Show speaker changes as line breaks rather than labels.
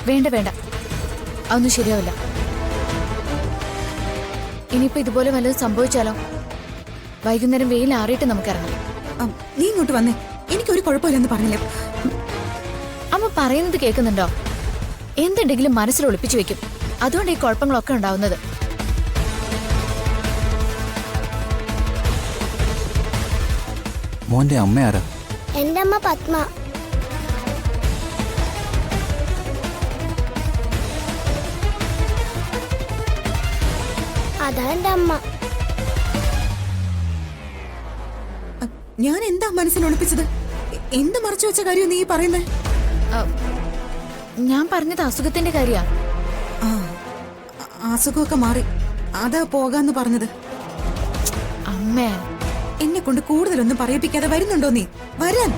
വേണ്ട വേണ്ട, അതൊന്നും ശരിയാവില്ല. ഇനിയിപ്പോ ഇതുപോലെ വല്ലതും സംഭവിച്ചാലോ? വൈകുന്നേരം വെയിൽ ആറിയിട്ട് നമുക്ക് ഇറങ്ങാം.
നീ ഇങ്ങോട്ട് വന്നേ, എനിക്കൊരു കുഴപ്പമില്ലെന്ന് പറഞ്ഞില്ലേ.
അമ്മ പറയുന്നത് കേൾക്കുന്നുണ്ടോ? എന്തുണ്ടെങ്കിലും മനസ്സിൽ ഒളിപ്പിച്ചു വെക്കും. അതുകൊണ്ട് ഈ കുഴപ്പങ്ങളൊക്കെ ഉണ്ടാവുന്നത്.
മോന്റെ അമ്മ ആരാ?
എന്റെ അമ്മ പത്മ. അതാ എന്റെ അമ്മ.
ഞാൻ എന്താ മനസ്സിൽ ഒളിപ്പിച്ചത്? എന്ത് മറച്ചു വെച്ച കാര്യം നീ പറയുന്നേ?
ഞാൻ പറഞ്ഞത് അസുഖത്തിന്റെ കാര്യാ.
അസുഖമൊക്കെ മാറി, അതാ പോകാന്ന് പറഞ്ഞത്.
അമ്മേ,
എന്നെ കൊണ്ട് കൂടുതലൊന്നും പറയിപ്പിക്കാതെ വരുന്നുണ്ടോ നീ? വരാൻ